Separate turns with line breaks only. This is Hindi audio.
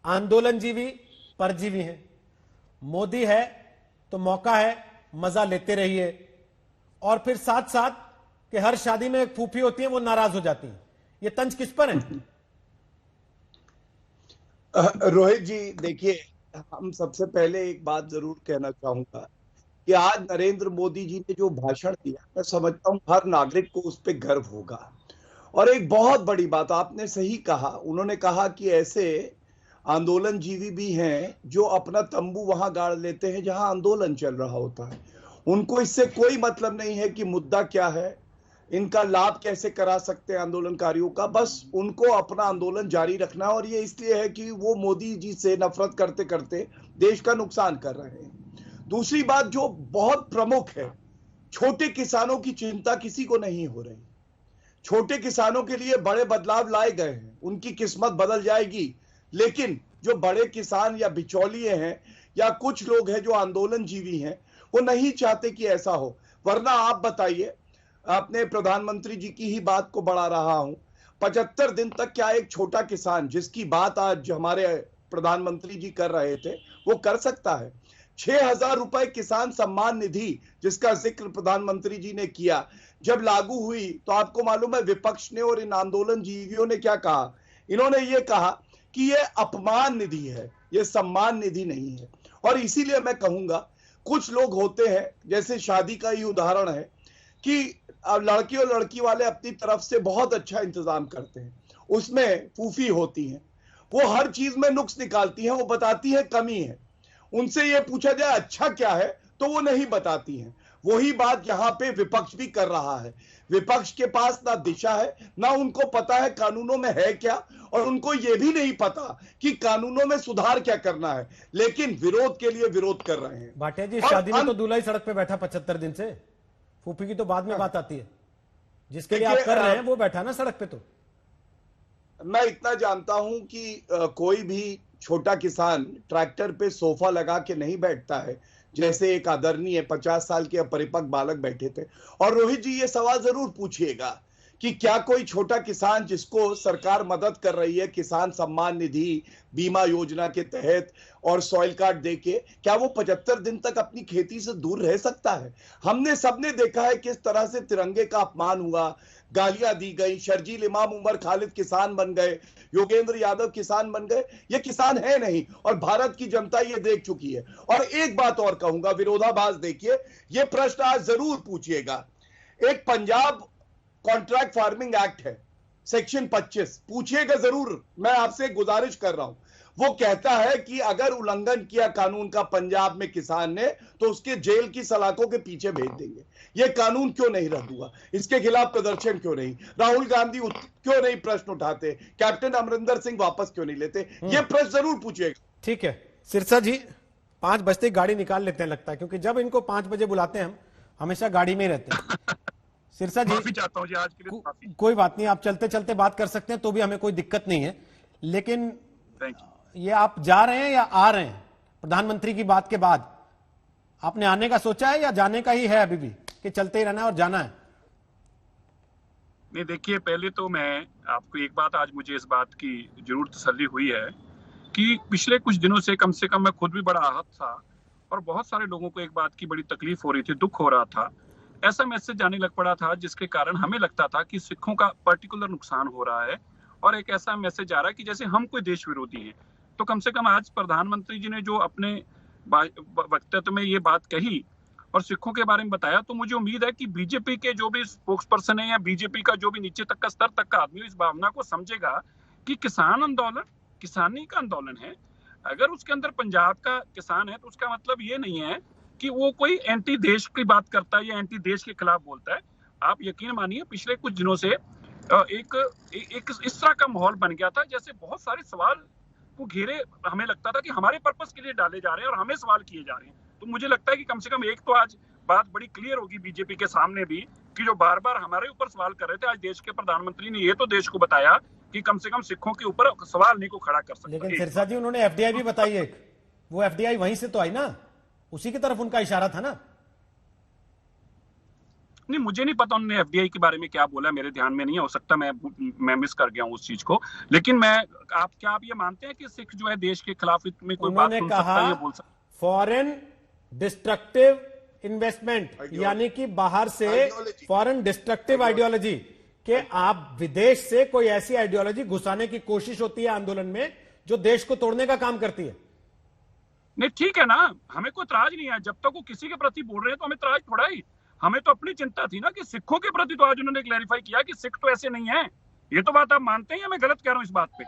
आंदोलनजीवी परजीवी हैं। मोदी है तो मौका है, मजा लेते रहिए। और फिर साथ साथ कि हर शादी में एक फूफी होती है, वो नाराज हो जाती है। ये तंज किस पर है?
रोहित जी देखिए, हम सबसे पहले एक बात जरूर कहना चाहूंगा कि आज नरेंद्र मोदी जी ने जो भाषण दिया, मैं समझता हूं हर नागरिक को उस पर गर्व होगा। और एक बहुत बड़ी बात आपने सही कहा, उन्होंने कहा कि ऐसे आंदोलनजीवी भी हैं जो अपना तंबू वहां गाड़ लेते हैं जहां आंदोलन चल रहा होता है। उनको इससे कोई मतलब नहीं है कि मुद्दा क्या है, इनका लाभ कैसे करा सकते हैं आंदोलनकारियों का, बस उनको अपना आंदोलन जारी रखना है। और ये इसलिए है कि वो मोदी जी से नफरत करते करते देश का नुकसान कर रहे हैं। दूसरी बात जो बहुत प्रमुख है, छोटे किसानों की चिंता किसी को नहीं हो रही। छोटे किसानों के लिए बड़े बदलाव लाए गए हैं, उनकी किस्मत बदल जाएगी। लेकिन जो बड़े किसान या बिचौलिए हैं या कुछ लोग हैं जो आंदोलनजीवी हैं, वो नहीं चाहते कि ऐसा हो। वरना आप बताइए, अपने प्रधानमंत्री जी की ही बात को बढ़ा रहा हूं, 75 दिन तक क्या एक छोटा किसान, जिसकी बात आज हमारे प्रधानमंत्री जी कर रहे थे, वो कर सकता है? 6,000 रुपए किसान सम्मान निधि जिसका जिक्र प्रधानमंत्री जी ने किया, जब लागू हुई तो आपको मालूम है विपक्ष ने और इन आंदोलन जीवियों ने क्या कहा? इन्होंने ये कहा कि ये अपमान निधि है, ये सम्मान निधि नहीं है। और इसीलिए मैं कहूंगा, कुछ लोग होते हैं, जैसे शादी का ही उदाहरण है, कि लड़की और लड़की वाले अपनी तरफ से बहुत अच्छा इंतजाम करते हैं, उसमें फूफी होती हैं, वो हर चीज में नुक्स निकालती हैं, वो बताती है कमी है। उनसे ये पूछा जाए अच्छा क्या है तो वो नहीं बताती हैं। वही बात यहां पे विपक्ष भी कर रहा है। विपक्ष के पास ना दिशा है, ना उनको पता है कानूनों में है क्या, और उनको ये भी नहीं पता कि कानूनों में सुधार क्या करना है, लेकिन विरोध के लिए विरोध कर रहे हैं।
भाटिया जी,
और
शादी में तो दूल्हा ही सड़क पे बैठा 75 दिन से, फूफी की तो बाद में बात आती है। जिसके लिए आप कर रहे हैं वो बैठा ना सड़क पे। तो
मैं इतना जानता हूं कि कोई भी छोटा किसान ट्रैक्टर पे सोफा लगा के नहीं बैठता है, जैसे एक आदरणीय 50 साल के अपरिपक्व बालक बैठे थे। और रोहित जी ये सवाल जरूर पूछिएगा कि क्या कोई छोटा किसान जिसको सरकार मदद कर रही है किसान सम्मान निधि बीमा योजना के तहत और सॉइल कार्ड देके, क्या वो 75 दिन तक अपनी खेती से दूर रह सकता है? हमने सबने देखा है किस तरह से तिरंगे का अपमान हुआ, गालियां दी गई। शर्जील इमाम उमर खालिद किसान बन गए, योगेंद्र यादव किसान बन गए। ये किसान है नहीं, और भारत की जनता ये देख चुकी है। और एक बात और कहूंगा, विरोधाभास देखिए, ये प्रश्न आज जरूर पूछिएगा। एक पंजाब कॉन्ट्रैक्ट फार्मिंग एक्ट है, सेक्शन 25, पूछिएगा जरूर, मैं आपसे गुजारिश कर रहा हूं। वो कहता है कि अगर उल्लंघन किया कानून का पंजाब में किसान ने, तो उसके जेल की सलाखों के पीछे भेज देंगे। ये कानून क्यों नहीं रद्द हुआ? इसके खिलाफ प्रदर्शन क्यों नहीं? राहुल गांधी क्यों नहीं प्रश्न उठाते? कैप्टन अमरिंदर सिंह वापस क्यों नहीं लेते? ये प्रश्न जरूर पूछिएगा।
ठीक है सिरसा जी, 5 बजते गाड़ी निकाल लेते हैं लगता है, क्योंकि जब इनको 5 बजे बुलाते हैं हम हमेशा गाड़ी में ही रहते हैं। सिरसा जी,
माफी चाहता हूं जी आज के लिए। माफी।
कोई बात नहीं, आप चलते चलते बात कर सकते हैं तो भी हमें कोई दिक्कत नहीं है। लेकिन
थैंक यू।
ये आप जा रहे हैं या आ रहे हैं प्रधानमंत्री की बात के बाद? आपने आने का सोचा है या जाने का ही है अभी भी, कि चलते ही रहना है और जाना है?
नहीं देखिए, पहले तो मैं आपको एक बात, आज मुझे इस बात की जरूर तसल्ली हुई है कि पिछले कुछ दिनों से कम मैं खुद भी बड़ा आहत था, और बहुत सारे लोगों को एक बात की बड़ी तकलीफ हो रही थी, दुख हो रहा था। ऐसा मैसेज जाने लग पड़ा था जिसके कारण हमें लगता था कि सिखों का पर्टिकुलर नुकसान हो रहा है, और एक ऐसा मैसेज आ रहा है कि जैसे हम कोई देश विरोधी हैं। तो कम से कम आज प्रधानमंत्री जी ने जो अपने वक्तव्य में ये बात कही और सिखों के बारे में बताया, तो मुझे उम्मीद है कि बीजेपी के जो भी स्पोक्स पर्सन है या बीजेपी का जो भी नीचे तक का स्तर तक का आदमी इस भावना को समझेगा कि किसान आंदोलन किसानी का आंदोलन है। अगर उसके अंदर पंजाब का किसान है तो उसका मतलब ये नहीं है कि वो कोई एंटी देश की बात करता है या एंटी देश के खिलाफ बोलता है। आप यकीन मानिए, पिछले कुछ दिनों से एक इस तरह का माहौल बन गया था जैसे बहुत सारे सवाल को घेरे, हमें लगता था कि हमारे पर्पस के लिए डाले जा रहे हैं और हमें सवाल किए जा रहे हैं। तो मुझे लगता है कि कम से कम एक तो आज बात बड़ी क्लियर होगी बीजेपी के सामने भी, कि जो बार बार हमारे ऊपर सवाल कर रहे थे, आज देश के प्रधानमंत्री ने ये तो देश को बताया कि कम से कम सिखों के ऊपर सवाल नहीं को खड़ा कर सकते।
लेकिन सिरसा जी, उन्होंने एफडीआई भी बताई एक, वो एफडीआई वहीं से तो आई ना, उसी की तरफ उनका इशारा था ना।
नहीं, मुझे नहीं पता उन्होंने एफडीआई के बारे में क्या बोला, मेरे ध्यान में नहीं है, हो सकता मैं मिस कर गया हूँ उस चीज को। लेकिन क्या आप ये मानते हैं कि सिख जो है देश के खिलाफ में कोई बात सुन सकता है, ये बोल सकता है?
फॉरेन डिस्ट्रक्टिव इन्वेस्टमेंट, यानी कि बाहर से फॉरेन डिस्ट्रक्टिव आइडियोलॉजी, कि आप विदेश से कोई ऐसी आइडियोलॉजी घुसाने की कोशिश होती है आंदोलन में जो देश को तोड़ने का काम करती है।
नहीं, ठीक है ना, हमें कोई इतराज नहीं है, जब तक वो किसी के प्रति बोल रहे हैं तो हमें इतराज थोड़ा ही, हमें तो अपनी चिंता थी ना कि सिखों के प्रति, तो आज उन्होंने क्लैरिफाई किया कि सिख तो ऐसे नहीं है। ये तो बात आप मानते हैं या मैं गलत कह रहा हूं इस बात पे?